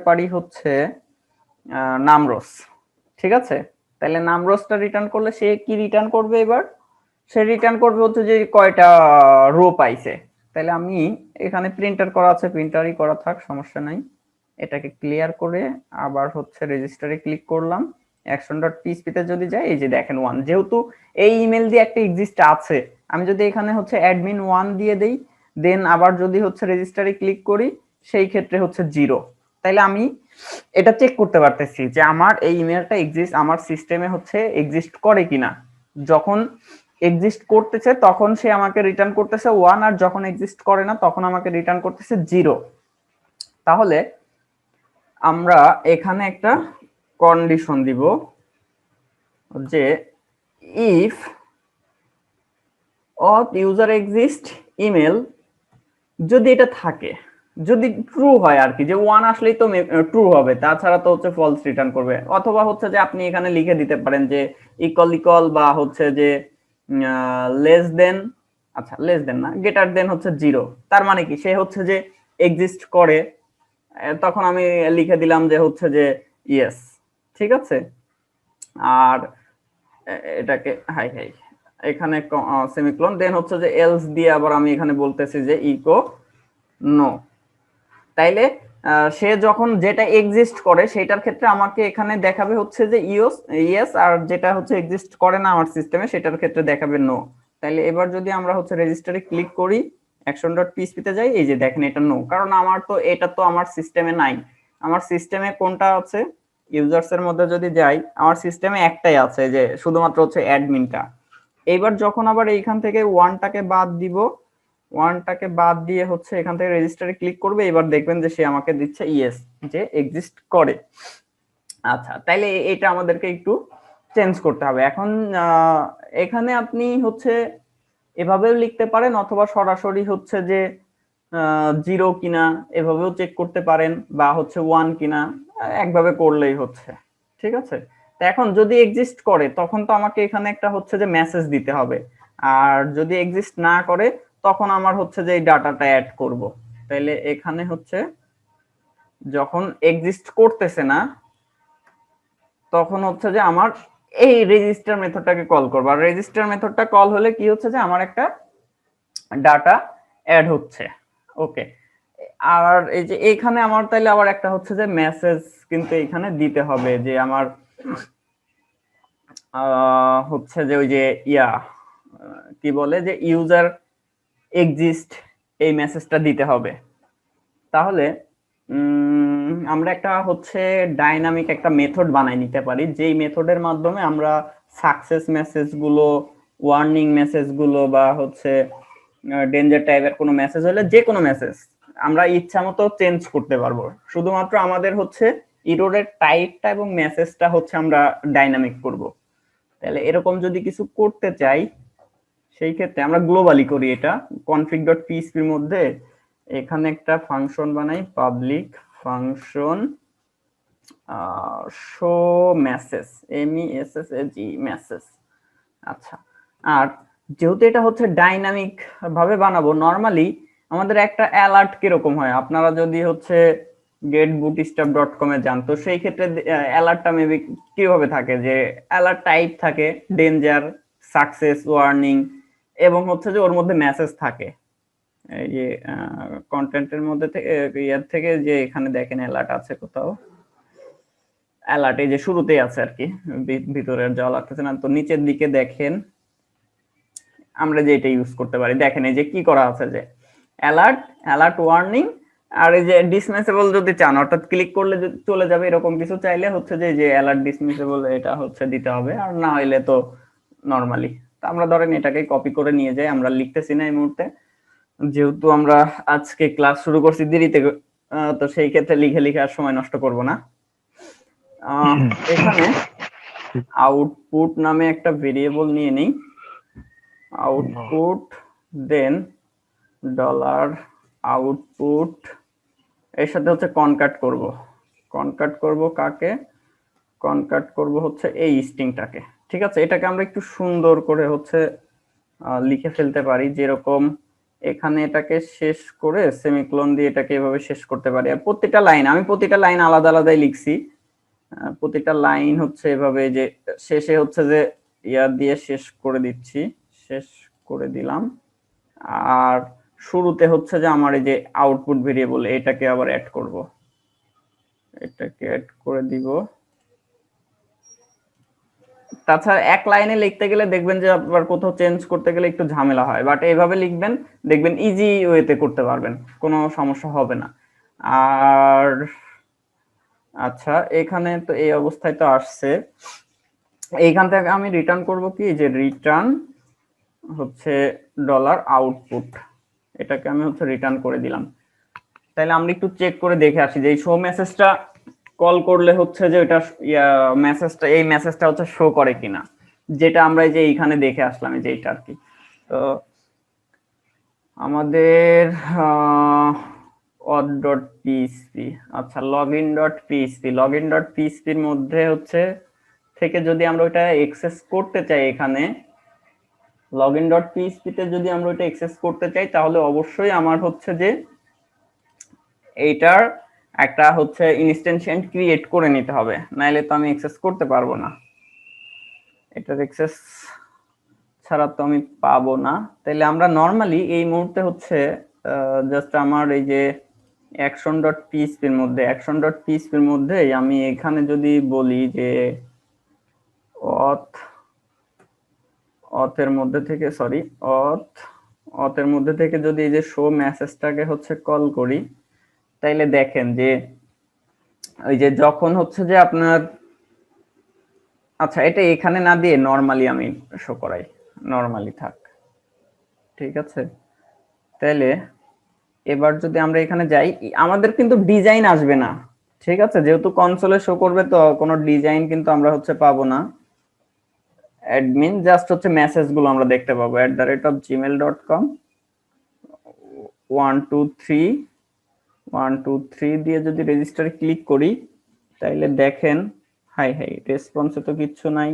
পারি হচ্ছে নামরোস, ঠিক আছে। তাহলে নামরোসটা রিটার্ন করলে সে কি রিটার্ন করবে এবার? সে রিটার্ন করবে হচ্ছে যে কয়টা রো পাইছে। তাহলে আমি এখানে প্রিন্টার করা আছে, প্রিন্টারই করা থাক, সমস্যা নাই। এটাকে ক্লিয়ার করে আবার হচ্ছে রেজিস্টারে ক্লিক করলাম। action.php তে যদি যাই, এই যে দেখেন 1, যেহেতু এই ইমেল দিয়ে একটা এক্সিস্ট আছে, আমি যদি এখানে হচ্ছে অ্যাডমিন 1 দিয়ে দেই, দেন আবার যদি হচ্ছে রেজিস্টারে ক্লিক করি, সেই ক্ষেত্রে হচ্ছে 0। তাইলে আমি এটা চেক করতে পারতেছি যে আমার এই ইমেলটা এক্সিস্ট আমার সিস্টেমে হচ্ছে এক্সিস্ট করে কিনা। যখন এক্সিস্ট করতেছে তখন সে আমাকে রিটার্ন করতেছে 1, আর যখন এক্সিস্ট করে না তখন আমাকে রিটার্ন করতেছে 0। তাহলে আমরা এখানে একটা কন্ডিশন দিব যে ইফ অথ ইউজার এক্সিস্ট ইমেল, যদি এটা থাকে, যদি ট্রু হয় আর কি, যে 1 আসলেই তো ট্রু হবে, তাছাড়া তো হচ্ছে ফলস রিটার্ন করবে। অথবা হচ্ছে যে আপনি এখানে লিখে দিতে পারেন যে ইকুয়াল ইকুয়াল, বা হচ্ছে যে লেস দেন, আচ্ছা লেস দেন না, গ্রেটার দেন হচ্ছে 0। তার মানে কি সে হচ্ছে যে এক্সিস্ট করে, তখন আমি লিখে দিলাম যে হচ্ছে যে ইয়েস, ঠিক আছে। আর এটাকে হাই হাই এখানে সেমিকোলন, দেন হচ্ছে যে এলস দিয়ে আবার আমি এখানে বলতেছি যে ইকো নো। তাইলে সে যখন যেটা এক্সিস্ট করে সেটার ক্ষেত্রে আমাকে এখানে দেখাবে হচ্ছে যে ইয়েস, আর যেটা হচ্ছে এক্সিস্ট করে না আমার সিস্টেমে সেটার ক্ষেত্রে দেখাবে নো। তাইলে এবার যদি আমরা হচ্ছে রেজিস্টারে ক্লিক করি, action.php তে যাই, এই যে দেখেন এটা নো, কারণ আমার তো এটা তো আমার সিস্টেমে নাই। আমার সিস্টেমে কোনটা আছে, ইউজার্স এর মধ্যে যদি যাই, আমার সিস্টেমে একটাই আছে, যে শুধুমাত্র হচ্ছে অ্যাডমিনটা। এইবার যখন আবার এইখান থেকে ওয়ানটাকে বাদ দিব, ওয়ানটাকে বাদ দিয়ে হচ্ছে এখান থেকে রেজিস্টারে ক্লিক করবে, এবার দেখবেন যে সে আমাকে দিচ্ছে ইয়েস, যে এক্সিস্ট করে। আচ্ছা, তাইলে এটা আমাদেরকে একটু চেঞ্জ করতে হবে। এখন এখানে আপনি হচ্ছে এভাবেও লিখতে পারেন, অথবা সরাসরি হচ্ছে যে 0 কিনা এভাবেও চেক করতে পারেন, বা হচ্ছে 1 কিনা, একভাবে করলেই হচ্ছে, ঠিক আছে। তো এখন যদি এক্সিস্ট করে তখন তো আমাকে এখানে একটা হচ্ছে যে মেসেজ দিতে হবে, আর যদি এক্সিস্ট না করে তখন আমার হচ্ছে যে এই ডাটাটা অ্যাড করব। তাইলে এখানে হচ্ছে যখন এক্সিস্ট করতেছে না তখন হচ্ছে যে আমার এই রেজিস্টার মেথডটাকে কল করব, আর রেজিস্টার মেথডটা কল হলে কি হচ্ছে যে আমার একটা ডাটা অ্যাড হচ্ছে। ওকে, আর এই যে এইখানে আমার তাইলে আবার একটা হচ্ছে যে মেসেজ কিন্তু এখানে দিতে হবে, যে আমার হচ্ছে যে ওই যে কি বলে যে ইউজার এক্সিস্ট, এই মেসেজটা দিতে হবে। তাহলে আমরা একটা হচ্ছে ডাইনামিক একটা মেথড বানাই নিতে পারি, যেই মেথডের মাধ্যমে আমরা সাকসেস মেসেজগুলো, ওয়ার্নিং মেসেজগুলো, বা হচ্ছে ডেঞ্জার টাইপের কোনো মেসেজ হলে যে কোনো মেসেজ আমরা ইচ্ছা মতো চেঞ্জ করতে পারবো। শুধুমাত্র আমাদের হচ্ছে ইরোরের টাইপটা এবং মেসেজটা হচ্ছে আমরা ডাইনামিক করব। তাহলে এরকম যদি কিছু করতে চাই, সেই ক্ষেত্রে আমরা গ্লোবালি করি এটা config.php এর মধ্যে। এখানে একটা ফাংশন বানাই, public function show message, MESSAGE message. আচ্ছা, আর যেহেতু এটা হচ্ছে ডাইনামিক ভাবে বানাবো, নরমালি আমাদের একটা অ্যালার্ট কিরকম হয়, আপনারা যদি হচ্ছে getbootstrap.com এ যান, তো সেই ক্ষেত্রে অ্যালার্টটা মেবি কিভাবে থাকে, যে অ্যালার্ট টাইপ থাকে ডেঞ্জার, সাকসেস, ওয়ার্নিং, এবং হচ্ছে যে ওর মধ্যে মেসেজ থাকে। এই যে কন্টেন্টের মধ্যে থেকে ইয়ার থেকে যে এখানে দেখেন অ্যালার্ট আছে কোথাও, অ্যালার্ট এই যে শুরুতেই আছে আর কি, ভিতরে যাওয়া লাগতেছে না, তো নিচের দিকে দেখেন আমরা যে এটা ইউজ করতে পারি, দেখেন এই যে কি করা আছে, যে অ্যালার্ট, অ্যালার্ট ওয়ার্নিং, আর এই যে ডিসমিসেবল যদি চান, অর্থাৎ ক্লিক করলে চলে যাবে এরকম কিছু চাইলে হচ্ছে যে অ্যালার্ট ডিসমিসেবল এটা হচ্ছে দিতে হবে, আর না হইলে তো নরমালি। তো আমরা ধরেন এটাকে কপি করে নিয়ে যাই, আমরা লিখতেছি না এই মুহূর্তে, যেহেতু আমরা আজকে ক্লাস শুরু করছি দেরিতে, তো সেই ক্ষেত্রে লিখে লিখে আর সময় নষ্ট করব না। এখানে আউটপুট নামে একটা ভেরিয়েবল নিয়ে নেই, আউটপুট, দেন ডলার আউটপুট, এর সাথে হচ্ছে কনকাট করব। কনকাট করব কাকে? কনকাট করব হচ্ছে এই স্ট্রিংটাকে, ঠিক আছে। এটাকে আমরা একটু সুন্দর করে হচ্ছে লিখে ফেলতে পারি, যেরকম এখানে এটাকে শেষ করে সেমিকোলন দিয়ে এটাকে এভাবে শেষ করতে পারি। আর প্রতিটা লাইন আমি প্রতিটা লাইন আলাদা আলাদাই লিখছি। প্রতিটা লাইন হচ্ছে এভাবে যে শেষে হচ্ছে যে ইয়া দিয়ে শেষ করে দিচ্ছি, শেষ করে দিলাম। আর শুরুতে হচ্ছে যে আমার এই যে আউটপুট ভেরিয়েবল এটাকে আবার অ্যাড করব, এটাকে অ্যাড করে দিব। তাছাড়া এক লাইনে লিখতে গেলে দেখবেন যে আবার কোথাও চেঞ্জ করতে গেলে একটু ঝামেলা হয়, বাট এইভাবে লিখবেন দেখবেন ইজি ওয়েতে করতে পারবেন, কোনো সমস্যা হবে না। আর আচ্ছা, এখানে তো এই অবস্থায় তো আসছে, এইখান থেকে আমি রিটার্ন করব কি, যে রিটার্ন হচ্ছে ডলার আউটপুট, এটাকে আমি হচ্ছে রিটার্ন করে দিলাম। তাহলে আমরা একটু চেক করে দেখে আসি যে এই শো মেসেজটা কল করলে হচ্ছে যে এটা মেসেজটা, এই মেসেজটা হচ্ছে শো করে কিনা, যেটা আমরা এই যে এইখানে দেখে আসলাম, এই যে এইটা আর কি। তো আমাদের auth.php, আচ্ছা login.php এর মধ্যে হচ্ছে থেকে যদি আমরা ওইটা অ্যাক্সেস করতে চাই, এখানে login.php তে যদি আমরা ওইটা অ্যাক্সেস করতে চাই তাহলে অবশ্যই আমার হচ্ছে যে এইটার একটা হচ্ছে ইনস্ট্যান্টিয়েন্ট ক্রিয়েট করে নিতে হবে, নাইলে তো আমি অ্যাক্সেস করতে পারবো না, এটার অ্যাক্সেস ছাড়া তো আমি পাবো না। তাহলে আমরা নরমালি এই মুহূর্তে হচ্ছে জাস্ট আমার এই যে action.php এর মধ্যে আমি এখানে যদি বলি যে অথ এর মধ্যে থেকে যদি এই যে শো মেসেজটাকে হচ্ছে কল করি, তাইলে দেখেন যে ওই যে যখন হচ্ছে যে আপনার, আচ্ছা এটা এখানে না দিয়ে নরমালি আমি শো করাই, নরমালি থাক, ঠিক আছে। তাহলে এবার যদি আমরা এখানে যাই, আমাদের কিন্তু ডিজাইন আসবে না, ঠিক আছে, যেহেতু কনসোলে শো করবে তো কোনো ডিজাইন কিন্তু আমরা হচ্ছে পাবো না। অ্যাডমিন জাস্ট হচ্ছে মেসেজ গুলো আমরা দেখতে পাবো, @gmail.com 123 দিয়ে যদি রেজিস্টারে ক্লিক করি, তাইলে দেখেন হাই রেসপন্সে তো কিচ্ছু নাই।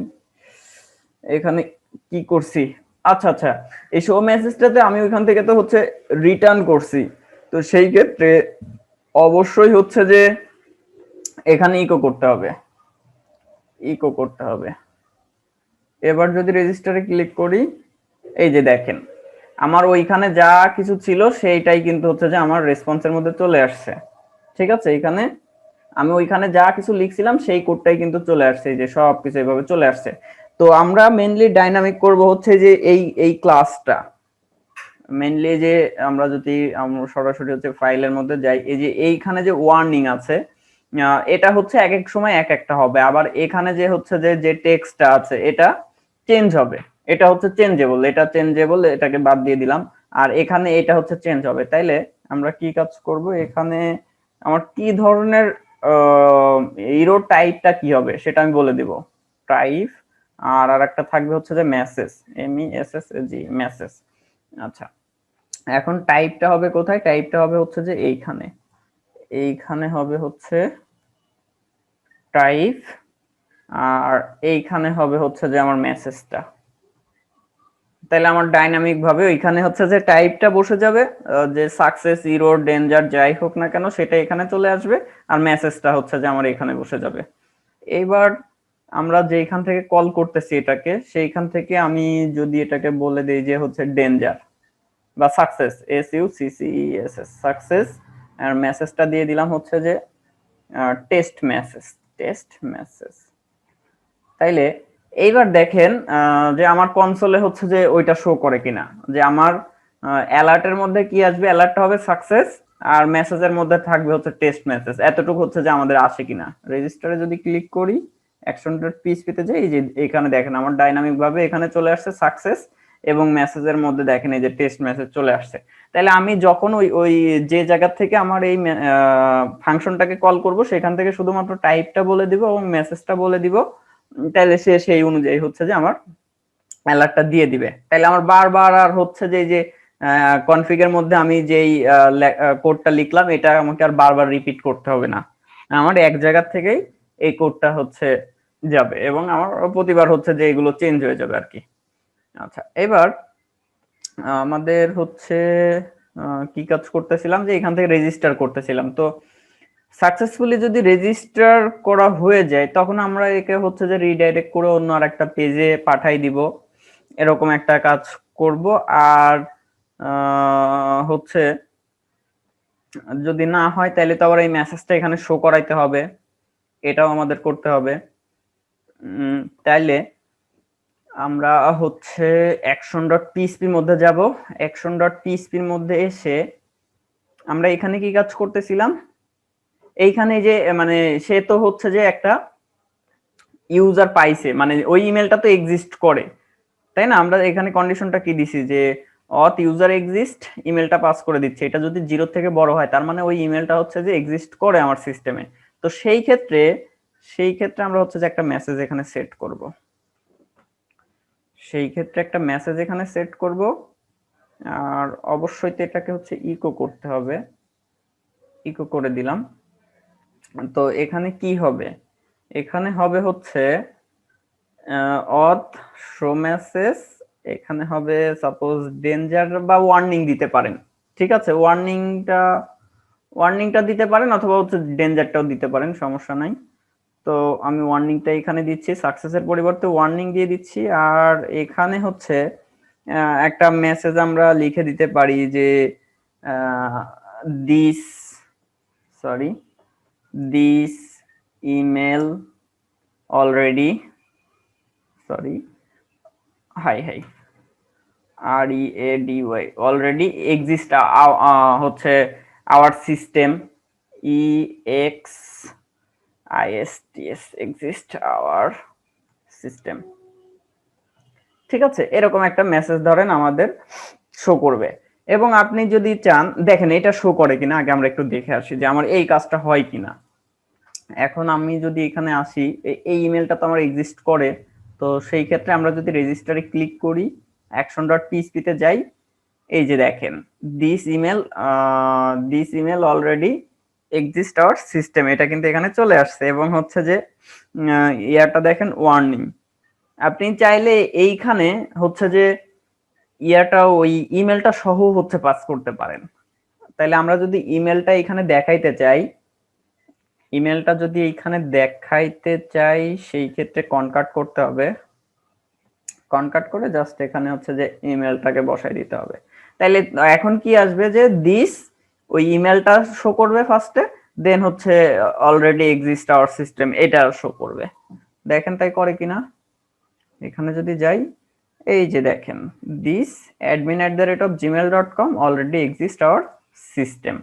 এখানে কি করছি, আচ্ছা আচ্ছা, এই শো মেসেজটাতে আমি ওইখান থেকে তো হচ্ছে রিটার্ন করছি, তো সেই ক্ষেত্রে অবশ্যই হচ্ছে যে এখানে ইকো করতে হবে। এবার যদি রেজিস্টারে ক্লিক করি, এই যে দেখেন আমার ওইখানে যা কিছু ছিল সেইটাই কিন্তু হচ্ছে যে আমার রেসপন্সের মধ্যে চলে আসছে, ঠিক আছে। এখানে আমি ওইখানে যা কিছু লিখছিলাম সেই কোডটাই কিন্তু চলে আসছে, এই যে সব কিছু এইভাবে চলে আসছে। তো আমরা মেইনলি ডাইনামিক করব হচ্ছে যে এই ক্লাসটা মেইনলি, যে আমরা যদি আমরা সরাসরি হচ্ছে ফাইলের মধ্যে যাই, এই যে এইখানে যে ওয়ার্নিং আছে, এটা হচ্ছে এক এক সময় এক একটা হবে, আবার এখানে যে হচ্ছে যে টেক্সটটা আছে এটা চেঞ্জ হবে, এটা হচ্ছে চেঞ্জেবল, এটাকে বাদ দিয়ে দিলাম। আর এখানে এটা হচ্ছে চেঞ্জ হবে। তাইলে আমরা কি কাজ করব, এখানে আমার কি ধরনের ইরো টাইপটা কি হবে সেটা আমি বলে দিব, টাইপ। আর আরেকটা থাকবে হচ্ছে যে মেসেজ, MESSAG মেসেজ। আচ্ছা, এখন টাইপটা হবে কোথায়, টাইপটা হবে হচ্ছে যে এইখানে হবে হচ্ছে টাইপ, আর এইখানে হবে হচ্ছে যে আমার মেসেজটা। তাহলে আমার ডাইনামিক ভাবে ওইখানে হচ্ছে যে টাইপটা বসে যাবে, যে সাকসেস, ইরর, ডেঞ্জার যাই হোক না কেন সেটা এখানে চলে আসবে, আর মেসেজটা হচ্ছে যে আমার এখানে বসে যাবে। এইবার আমরা যেখান থেকে কল করতেছি এটাকে, সেইখান থেকে আমি যদি এটাকে বলে দেই যে হচ্ছে ডেঞ্জার বা সাকসেস, SUCCESS সাকসেস, আর মেসেজটা দিয়ে দিলাম হচ্ছে যে টেস্ট মেসেজ। তাইলে এইবার দেখেন যে আমার কনসোলে হচ্ছে যে ওইটা শো করে কিনা, যে আমার অ্যালার্টের মধ্যে কি আসবে, অ্যালার্টটা হবে সাকসেস, আর মেসেজের মধ্যে থাকবে হচ্ছে টেস্ট মেসেজ, এতটুকু হচ্ছে যে আমাদের আসে কিনা। রেজিস্টারে যদি ক্লিক করি, action.php তে যাই, এই যে এখানে দেখেন আমার ডাইনামিক ভাবে এখানে চলে আসছে সাকসেস, এবং মেসেজের মধ্যে দেখেন এই যে টেস্ট মেসেজ চলে আসছে। তাহলে আমি যখন ওই যে জায়গা থেকে আমার এই ফাংশনটাকে কল করব সেখান থেকে শুধুমাত্র টাইপটা বলে দিব এবং মেসেজটা বলে দিব, তাহলে সে সেই অনুযায়ী হচ্ছে যে আমার অ্যালার্টটা দিয়ে দিবে। তাহলে আমার বারবার আর হচ্ছে যে যে কনফিগের মধ্যে আমি যেই কোডটা লিখলাম এটা আমাকে আর বারবার রিপিট করতে হবে না, আমার এক জায়গা থেকেই এই কোডটা হচ্ছে যাবে এবং আমার প্রতিবার হচ্ছে যে এগুলো চেঞ্জ হয়ে যাবে আর কি। আচ্ছা, এবার আমাদের হচ্ছে কি কাজ করতেছিলাম যে এখান থেকে রেজিস্টার করতেছিলাম, তো সাকসেসফুলি যদি রেজিস্টার করা হয়ে যায় তখন আমরা একে হচ্ছে যে রিডাইরেক্ট করে অন্য আরেকটা পেজে পাঠাই দিব, এরকম একটা কাজ করব। আর হচ্ছে যদি না হয় তাহলে তো আবার এই মেসেজটা এখানে শো করাইতে হবে, এটাও আমাদের করতে হবে। তাইলে আমরা হচ্ছে অ্যাকশন ডট পিএইচপির মধ্যে যাব। অ্যাকশন ডট পিএইচপির মধ্যে এসে আমরা এখানে কি কাজ করতেছিলাম, এইখানে যে মানে সে তো হচ্ছে যে একটা ইউজার পাইছে, মানে ওই ইমেলটা তো এক্সিস্ট করে, তাই না? আমরা এখানে কন্ডিশনটা কি দিছি যে অথ ইউজার এক্সিস্ট, ইমেলটা পাস করে দিচ্ছে, এটা যদি 0 থেকে বড় হয় তার মানে ওই ইমেলটা হচ্ছে যে এক্সিস্ট করে আমার সিস্টেমে। তো সেই ক্ষেত্রে আমরা হচ্ছে যে একটা মেসেজ এখানে সেট করব, আর অবশ্যই তো এটাকে হচ্ছে ইকো করতে হবে, ইকো করে দিলাম। তো এখানে কি হবে, এখানে হবে হচ্ছে অথ শো মেসেজ, এখানে হবে সাপোজ ডেঞ্জার বা ওয়ার্নিং দিতে পারেন, ঠিক আছে? ওয়ার্নিংটা দিতে পারেন অথবা হচ্ছে ডেঞ্জারটাও দিতে পারেন, সমস্যা নাই। তো আমি ওয়ার্নিংটা এখানে দিচ্ছি, সাকসেসের পরিবর্তে ওয়ার্নিং দিয়ে দিচ্ছি। আর এখানে হচ্ছে একটা মেসেজ আমরা লিখে দিতে পারি যে this sorry this email already হাই READY অলরেডি এক্সিস্ট হচ্ছে our system, EXISTS exist our system, ঠিক আছে? এরকম একটা মেসেজ ধরেন আমাদের শো করবে। এবং আপনি যদি চান, দেখেন এটা শো করে কিনা আগে আমরা একটু দেখে আসি যে আমার এই কাজটা হয় কিনা। এখন আমি যদি এখানে আসি, এই ইমেলটা তো আমার এক্সিস্ট করে, তো সেই ক্ষেত্রে আমরা যদি রেজিস্টারে ক্লিক করি, অ্যাকশন ডট পিএইচপি তে যাই, এই যে দেখেন this email already exist our system, এটা কিন্তু এখানে চলে আসছে। এবং হচ্ছে যে ইয়ারটা দেখেন ওয়ার্নিং, আপনি চাইলে এইখানে হচ্ছে যে ইয়াটা ওই ইমেলটা সহ হচ্ছে পাস করতে পারেন। তাইলে আমরা যদি ইমেলটা এখানে দেখাইতে চাই, সেই ক্ষেত্রে কনকাট করতে হবে, কনকাট করে জাস্ট এখানে হচ্ছে যে ইমেলটাকে বসাই দিতে হবে। তাইলে এখন কি আসবে যে দিস, ওই ইমেলটা শো করবে ফার্স্টে, দেন হচ্ছে অলরেডি এক্সিস্ট আওয়ার সিস্টেম, এটা শো করবে। দেখেন তাই করে কিনা। এখানে যদি যাই, এই যে দেখেন this admin@gmail.com already exist our system,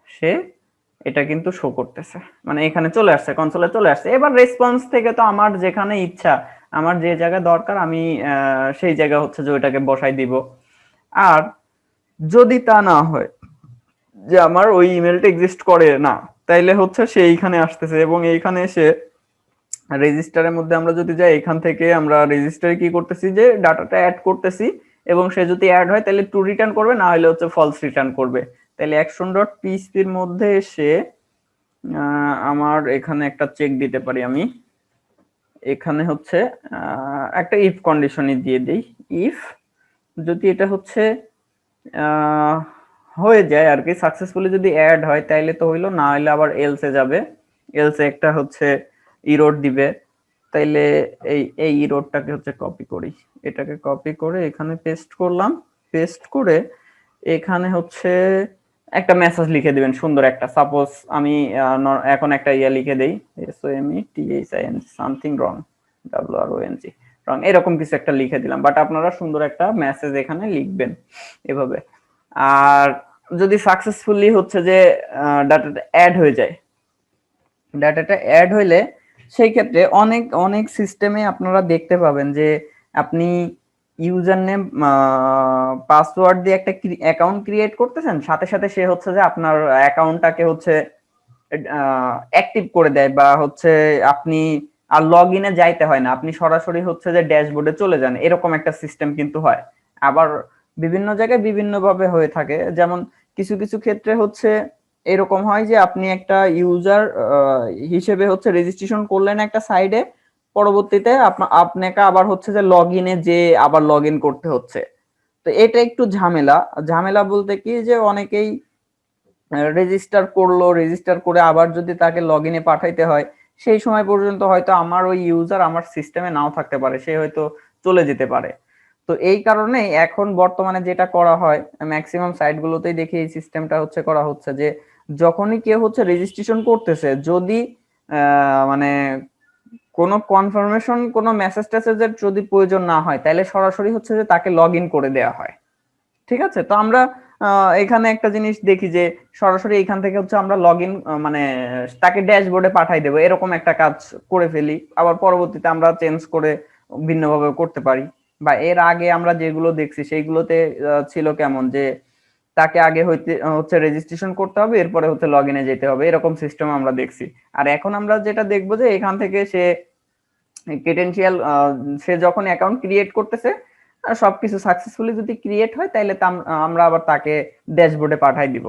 সে এটা কিন্তু শো করতেছে, মানে এখানে চলে আসছে, কনসোলে চলে আসছে। এবার রেসপন্স থেকে তো আমার যেখানে ইচ্ছা, আমার যে জায়গায় দরকার আমি সেই জায়গা হচ্ছে যে ওইটাকে বসাই দিব। আর যদি তা না হয় যে আমার ওই ইমেলটা এক্সিস্ট করে না, তাইলে হচ্ছে সে এইখানে আসতেছে এবং এইখানে এসে রেজিস্টারের মধ্যে আমরা যদি যাই, এখান থেকে আমরা রেজিস্টারে কি করতেছি যে ডাটাটা অ্যাড করতেছি, এবং সে যদি অ্যাড হয় তাহলে ট্রু রিটার্ন করবে, না হলে হচ্ছে ফলস রিটার্ন করবে। তাহলে অ্যাকশন ডট পিএইচপির মধ্যে এসে আমার এখানে একটা চেক দিতে পারি, আমি এখানে হচ্ছে একটা ইফ কন্ডিশনই দিয়ে দিই। ইফ যদি এটা হচ্ছে হয়ে যায় আর কি, সাকসেসফুলি যদি অ্যাড হয় তাইলে তো হইলো, না হলে আবার এলসে যাবে, এলসে একটা হচ্ছে ইরোড দিবে। তাইলে এই ইরোডটাকে হচ্ছে কপি করি, এটাকে কপি করে এখানে পেস্ট করলাম, পেস্ট করে এখানে হচ্ছে একটা মেসেজ লিখে দিবেন সুন্দর একটা, সাপোজ আমি এখন একটা ইয়া লিখে দেই, SOMETHIN সামথিং রং, WRONG রং, এরকম কিছু একটা লিখে দিলাম। বাট আপনারা সুন্দর একটা মেসেজ এখানে লিখবেন এভাবে। আর যদি সাকসেসফুলি হচ্ছে যে ডাটাটা অ্যাড হয়ে যায়, ডাটাটা অ্যাড হইলে সেই ক্ষেত্রে অনেক অনেক সিস্টেমে আপনারা দেখতে পাবেন যে আপনি ইউজার নেম পাসওয়ার্ড দিয়ে একটা অ্যাকাউন্ট ক্রিয়েট করতেছেন, সাথে সাথে সে হচ্ছে যে আপনার অ্যাকাউন্টটাকে হচ্ছে অ্যাক্টিভ করে দেয়, বা হচ্ছে আপনি আর লগ ইনে যাইতে হয় না, আপনি সরাসরি হচ্ছে যে ড্যাশবোর্ডে চলে যান, এরকম একটা সিস্টেম কিন্তু হয়। আবার বিভিন্ন জায়গায় বিভিন্ন ভাবে হয়ে থাকে, যেমন কিছু কিছু ক্ষেত্রে হচ্ছে এরকম হয় যে আপনি একটা ইউজার হিসেবে হচ্ছে রেজিস্ট্রেশন করলেন একটা সাইডে, পরবর্তীতে আপনাকে আবার হচ্ছে যে লগ ইনে যে আবার লগ ইন করতে হচ্ছে, তো এটা একটু ঝামেলা। ঝামেলা বলতে কি যে অনেকেই রেজিস্টার করে আবার যদি তাকে লগইনে পাঠাইতে হয়, সেই সময় পর্যন্ত হয়তো আমার ওই ইউজার আমার সিস্টেমে নাও থাকতে পারে, সে হয়তো চলে যেতে পারে। তো এই কারণে এখন বর্তমানে যেটা করা হয়, ম্যাক্সিমাম সাইটগুলোতেই দেখি এই সিস্টেমটা হচ্ছে করা হচ্ছে যে যখনই কেউ হচ্ছে রেজিস্ট্রেশন করতেছে, যদি মানে কোনো কনফার্মেশন কোনো মেসেজ টেসেজের যদি প্রয়োজন না হয়, তাহলে সরাসরি হচ্ছে যে তাকে লগ ইন করে দেওয়া হয়। ঠিক আছে, তো আমরা এখানে একটা জিনিস দেখি যে সরাসরি এখান থেকে হচ্ছে আমরা লগ ইন মানে তাকে ড্যাশবোর্ডে পাঠাই দেবো, এরকম একটা কাজ করে ফেলি। আবার পরবর্তীতে আমরা চেঞ্জ করে ভিন্নভাবে করতে পারি। বা এর আগে আমরা যেগুলো দেখছি সেইগুলোতে ছিল কেমন যে তাকে আগে হচ্ছে রেজিস্ট্রেশন করতে হবে, এরপরে হচ্ছে লগ ইনে যেতে হবে, এরকম সিস্টেম আমরা দেখছি। আর এখন আমরা যেটা দেখবো যে এখান থেকে সে ক্রেডেনশিয়াল, সে যখন অ্যাকাউন্ট ক্রিয়েট করতেছে, সবকিছু সাকসেসফুলি যদি ক্রিয়েট হয়, তাহলে আমরা আবার তাকে ড্যাশবোর্ডে পাঠাই দিব।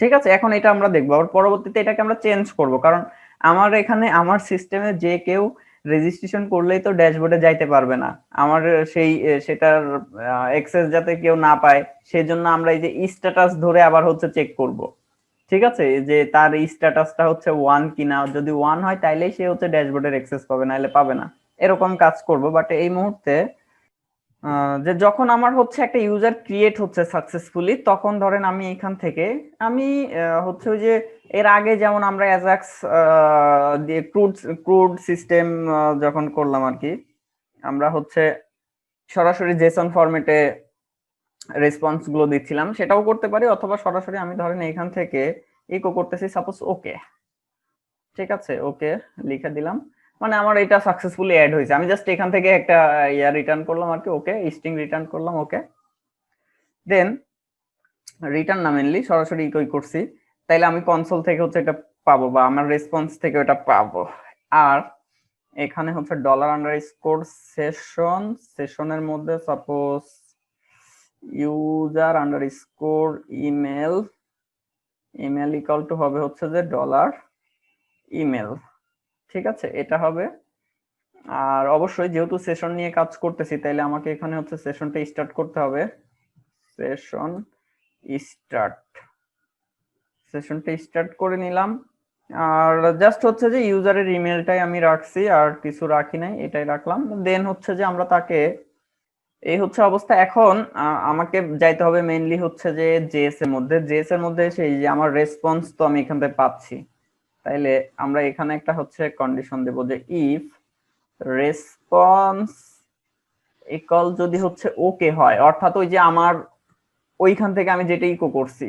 ঠিক আছে, এখন এটা আমরা দেখবো, আবার পরবর্তীতে এটাকে আমরা চেঞ্জ করব, কারণ আমার এখানে আমার সিস্টেমে যে কেউ রেজিস্ট্রেশন করলেই তো ড্যাশবোর্ডে যাইতে পারবে না। আমার সেটার অ্যাক্সেস যাতে কেউ না পায়, সেজন্য আমরা এই যে স্ট্যাটাস ধরে আবার হচ্ছে চেক করব। ঠিক আছে, যে তার স্ট্যাটাসটা হচ্ছে 1 কিনা, যদি 1 হয় তাইলেই সে হচ্ছে ড্যাশবোর্ডের অ্যাক্সেস পাবে, নাহলে পাবে না। এরকম কাজ করব। বাট এই মুহূর্তে যে যখন আমার হচ্ছে একটা ইউজার ক্রিয়েট হচ্ছে সাকসেসফুলি, তখন ধরেন আমি এখান থেকে আমি হচ্ছে ওই যে এর আগে যেমন আমরা অ্যাজাক্স দিয়ে ক্রুড সিস্টেম যখন করলাম আর কি, আমরা হচ্ছে সরাসরি জেসন ফরম্যাটে রেসপন্স গুলো দিচ্ছিলাম, সেটাও করতে পারি। অথবা সরাসরি আমি ধরেন এখান থেকে ইকো করতেছি সাপোজ ওকে। ঠিক আছে, ওকে লিখে দিলাম, মানে আমার এটা সাকসেসফুলি অ্যাড হয়েছে। আমি জাস্ট এখান থেকে একটা রিটার্ন করলাম আর কি, ওকে স্ট্রিং রিটার্ন করলাম, ওকে। দেন রিটার্ন না মেনলি সরাসরি ইকোই করছি, তাইলে আমি কনসোল থেকে হচ্ছে এটা পাবো, বা আমার রেসপন্স থেকে এটা পাবো। আর এখানে হচ্ছে ডলার আন্ডারস্কোর সেশনের মধ্যে suppose user underscore email equal to হবে হচ্ছে যে ডলার ইমেল। ঠিক আছে, এটা হবে। আর অবশ্যই যেহেতু সেশন নিয়ে কাজ করতেছি, তাইলে আমাকে এখানে হচ্ছে সেশনটা স্টার্ট করতে হবে। সেশনটা স্টার্ট করে নিলাম। আর জাস্ট হচ্ছে যে ইউজারের ইমেলটাই আমি রাখছি, আর কিছু রাখি নাই, এটাই রাখলাম। দেন হচ্ছে যে আমরা তাকে, এই হচ্ছে অবস্থা। এখন আমাকে যাইতে হবে মেইনলি হচ্ছে যে জেএস এর মধ্যে সেই যে আমার রেসপন্স তো আমি এখান থেকে পাচ্ছি, তাইলে আমরা এখানে একটা হচ্ছে কন্ডিশন দেব যে ইফ রেসপন্স ইকুয়াল যদি হচ্ছে ওকে হয়, অর্থাৎ ওই যে আমার ওইখান থেকে আমি যেটা ইকো করছি,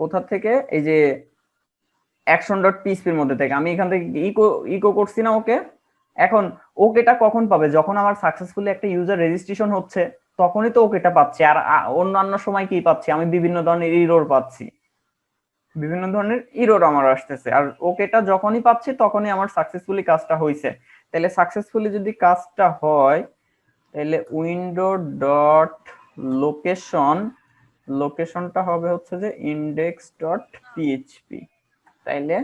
কোথা থেকে, এই যে action.php এর মধ্যে থেকে আমি এখান থেকে ইকো ইকো করছি না ওকে। এখন ওকেটা কখন পাবে, যখন আমার সাকসেসফুলি একটা ইউজার রেজিস্ট্রেশন হচ্ছে, তখনই তো ওকেটা পাচ্ছি। আর অন্যান্য সময় কি পাচ্ছি, আমি বিভিন্ন ধরনের ইরর পাচ্ছি, বিভিন্ন ধরনের ইরর আমার আসতেছে। আর ওকেটা যখনই পাচ্ছি তখনই আমার সাকসেসফুলি কাজটা হয়েছে। তাহলে সাকসেসফুলি যদি কাজটা হয়, তাহলে উইন্ডো ডট লোকেশনটা হবে হচ্ছে যে index.php। তাইলে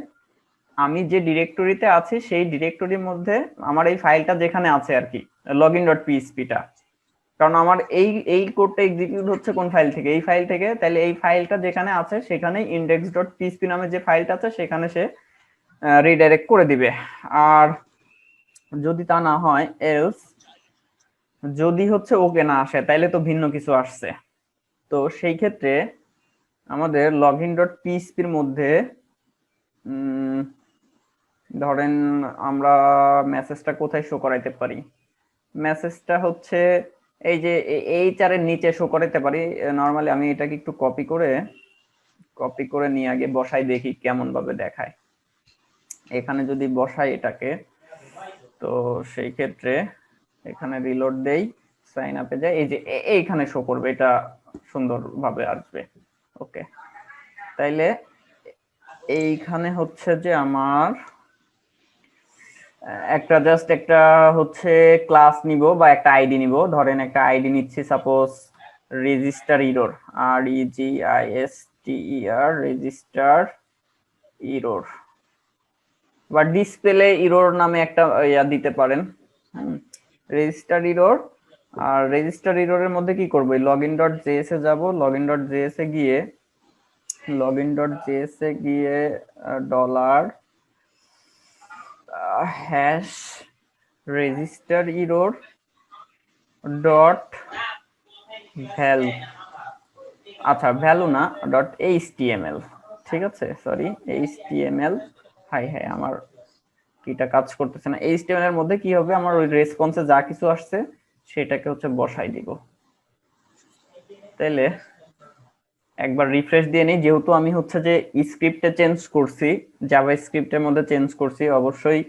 আমি যে ডিরেক্টরিতে আছি সেই ডিরেক্টরির মধ্যে আমার এই ফাইলটা যেখানে আছে আর কি, login.php-টা, কারণ আমার এই কোডটা এক্সিকিউট হচ্ছে কোন ফাইল থেকে, এই ফাইল থেকে। তাহলে এই ফাইলটা যেখানে আছে সেখানে index.php নামে যে ফাইলটা আছে সেখানে সে রিডাইরেক্ট করে দিবে। আর যদি তা না হয়, এলস যদি হচ্ছে ওকে না আসে, তাইলে তো ভিন্ন কিছু আসছে। তো সেই ক্ষেত্রে আমাদের login.php-র মধ্যে ধরেন আমরা মেসেজটা কোথায় শো করাইতে পারি, মেসেজটা হচ্ছে এই যে এই চারের নিচে শো করাইতে পারি। নরমালি আমি এটাকে একটু কপি করে নিয়ে আগে বসাই, দেখি কেমন ভাবে দেখায়। এখানে যদি বসাই এটাকে, তো সেই ক্ষেত্রে এখানে রিলোড দেই, সাইন আপে যাই, এই যে এইখানে শো করবে, এটা সুন্দরভাবে আসবে। ওকে, তাইলে এইখানে হচ্ছে যে আমার একটা হচ্ছে ক্লাস নিব বা একটা আইডি নিব। ধরেন একটা আইডি নিচ্ছি, suppose register error, REGISTER register error, বা ডিসপ্লে ইরর নামে একটা ইয়া দিতে পারেন, রেজিস্টার ইরর। আর রেজিস্টার এররের মধ্যে কি করব, login.js এ যাব, login.js এ গিয়ে dollar hash register error dot value, আচ্ছা ভ্যালু না, ডট এইচটিএমএল, ঠিক আছে, সরি এইচটিএমএল, হাই হাই আমার কিটা কাজ করতেছে না। এইচটিএমএল এর মধ্যে কি হবে, আমার ওই রেসপন্সে যা কিছু আসছে সেটাকে হচ্ছে বসাই দিব। তাইলে একবার রিফ্রেশ দিয়ে নেই, যেহেতু আমি হচ্ছে যে স্ক্রিপ্টে চেঞ্জ করছি, জাভা স্ক্রিপ্টের মধ্যে চেঞ্জ করছি, অবশ্যই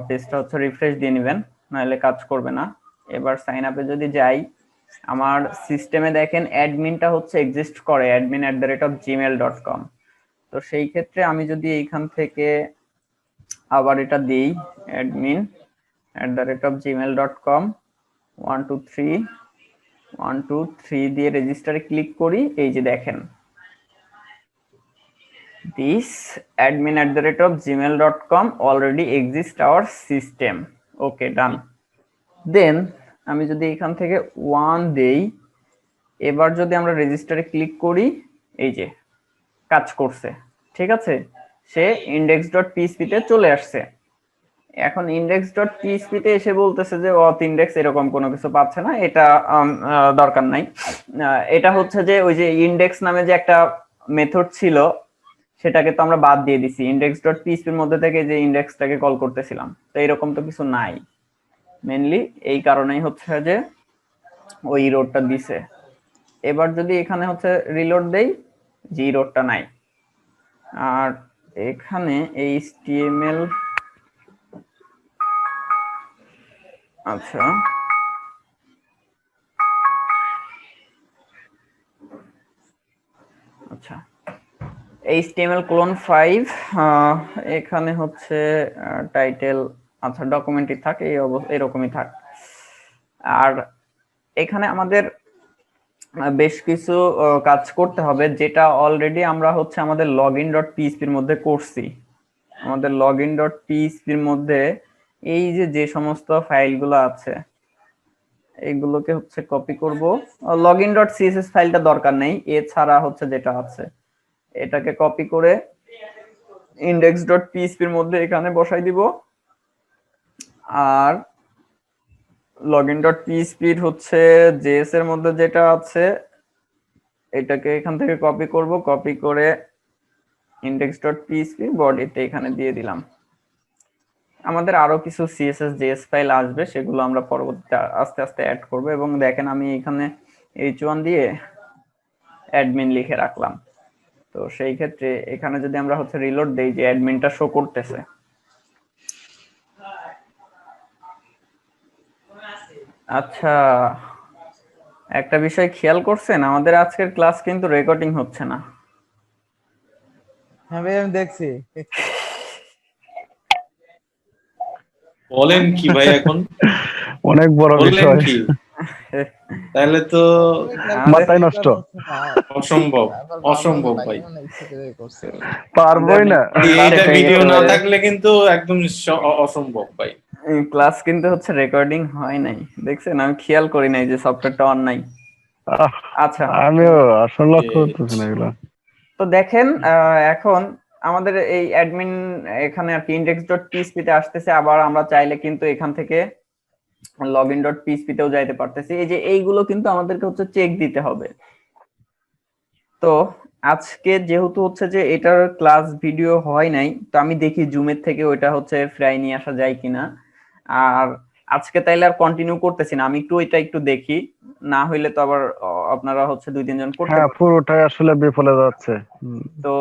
পেজটা হচ্ছে রিফ্রেশ দিয়ে নেবেন, নাহলে কাজ করবে না। এবার সাইন আপে যদি যাই, আমার সিস্টেমে দেখেন অ্যাডমিনটা হচ্ছে এক্সিস্ট করে, admin@gmail.com। তো সেই ক্ষেত্রে আমি যদি এইখান থেকে আবার এটা দিই, admin@gmail.com 123 দিয়ে রেজিস্টারে ক্লিক করি, এই যে দেখেন this admin@gmail.com already exists our system, ওকে ডান। দেন আমি যদি এখান থেকে 1 দেই, এবার যদি আমরা রেজিস্টারে ক্লিক করি, এই যে কাজ করছে, ঠিক আছে, সে index.php তে চলে আসছে। এখন index.php তে এসে বলতেছে যে অথ ইন্ডেক্স এরকম কোনো কিছু পাচ্ছে না, এটা দরকার নাই। এটা হচ্ছে যে ওই যে ইন্ডেক্স নামে যে একটা মেথড ছিল সেটাকে তো আমরা বাদ দিয়ে দিছি, index.php এর মধ্যে থেকে যে ইন্ডেক্সটাকে কল করতেছিলাম, তো এরকম তো কিছু নাই, মেইনলি এই কারণেই হচ্ছে যে ওই ইররটা দিছে। এবার যদি এখানে হচ্ছে রিলোড দেই, যে ইররটা নাই। আর এখানে HTML, আচ্ছা আচ্ছা HTML:5 এখানে হচ্ছে টাইটেল, আচ্ছা ডকুমেন্টই থাকে, এই এরকমই থাক। আর এখানে আমাদের বেশ কিছু কাজ করতে হবে, যেটা অলরেডি আমরা হচ্ছে আমাদের login.php এর মধ্যে করছি। আমাদের login.php এর মধ্যে এই যে সমস্ত ফাইলগুলো আছে এইগুলোকে হচ্ছে কপি করব। login.css ফাইলটা দরকার নেই, এছাড়া হচ্ছে যেটা আছে এটাকে কপি করে index.php এর মধ্যে এখানে বসাই দিব। আর login.php হচ্ছে js এর মধ্যে যেটা আছে এটাকে এখান থেকে কপি করব, কপি করে index.php বডিতে এখানে দিয়ে দিলাম। আমাদের আরো কিছু css js ফাইল আসবে, সেগুলো আমরা পরবর্তীতে আস্তে আস্তে অ্যাড করব। এবং দেখেন আমি এখানে h1 দিয়ে অ্যাডমিন লিখে রাখলাম। তো সেই ক্ষেত্রে এখানে যদি আমরা হচ্ছে রিলোড দেই, যে অ্যাডমিনটা শো করতেছে। আচ্ছা, একটা বিষয় খেয়াল করছেন, আমাদের আজকের ক্লাস কিন্তু রেকর্ডিং হচ্ছে না। হ্যাঁ ভাই, আমি দেখছি। বলেন কি ভাই, এখন অনেক বড় বিষয় কি তাহলে তো মাথায় নষ্ট, অসম্ভব অসম্ভব ভাই, পারবোই না। এইটা ভিডিও না থাকলে কিন্তু একদম অসম্ভব ভাই। ক্লাস কিন্তু হচ্ছে রেকর্ডিং হয় নাই, দেখছেন, আমি খেয়াল করি নাই যে সফটওয়্যারটা অন নাই। আচ্ছা, আমিও আসলে লক্ষ্য করতেছি না এগুলো। তো দেখেন এখন আমাদের এই অ্যাডমিন এখানে আর কি index.php তে আসতেছে, আবার আমরা চাইলে কিন্তু এখান থেকে login.php তেও যাইতে পারতেছি। এই যে এইগুলো কিন্তু আমাদেরকে হচ্ছে চেক দিতে হবে। তো আজকে যেহেতু হচ্ছে যে এটার ক্লাস ভিডিও হয় নাই, তো আমি দেখি জুমের থেকে ওইটা হচ্ছে ফ্রাই নিয়ে আসা যায় কিনা। আর আজকে তাইলে আর কন্টিনিউ করতেছি না, আমি এটা একটু দেখি, না হইলে তো আবার আপনারা হচ্ছে 2-3 জন করতে হ্যাঁ, পারবেন। পুরোটাই আসলে বিফলে যাচ্ছে। তো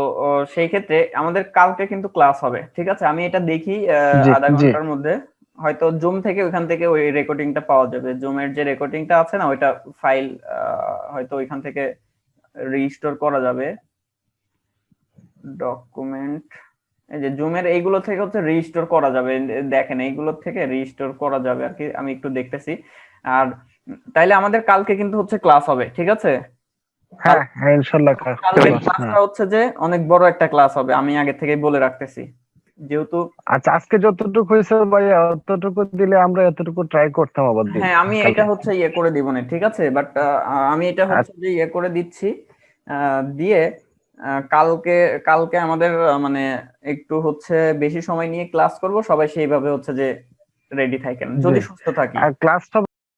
সেই ক্ষেত্রে আমাদের কালকে কিন্তু ক্লাস হবে, ঠিক আছে, আমি এটা দেখি জি আধা জি, ঘন্টার মধ্যে হয়তো জুম থেকে ওইখান থেকে ওই রেকর্ডিংটা পাওয়া যাবে, জুমের যে রেকর্ডিংটা আছে না ওইটা ফাইল হয়তো ওইখান থেকে রিস্টোর করা যাবে। ডকুমেন্ট, এই যে জুমের এইগুলো থেকে হচ্ছে রিস্টোর করা যাবে, দেখেন এইগুলো থেকে রিস্টোর করা যাবে আর কি, আমি একটু দেখতেছি। আর তাইলে আমাদের কালকে কিন্তু হচ্ছে ক্লাস হবে, ঠিক আছে। হ্যাঁ হ্যাঁ, ইনশাআল্লাহ কালকে ক্লাসটা হচ্ছে যে অনেক বড় একটা ক্লাস হবে, আমি আগে থেকেই বলে রাখতেছি। যেহেতু আচ্ছা, আজকে যতটুকু হয়েছে ভাইয়া অতটুকু দিলে আমরা এতটুকু ট্রাই করতাম আবার দিন হ্যাঁ আমি এটা কালকে। হচ্ছে ইয়ে করে দিব না, ঠিক আছে, বাট আমি এটা আর হচ্ছে যে ইয়ে করে দিচ্ছি, দিয়ে কালকে কালকে আমাদের মানে একটু হচ্ছে বেশি সময় নিয়ে ক্লাস করব, সবাই সেইভাবে হচ্ছে যে রেডি থাকেন জি, যদি সুস্থ থাকি। আর ক্লাসটা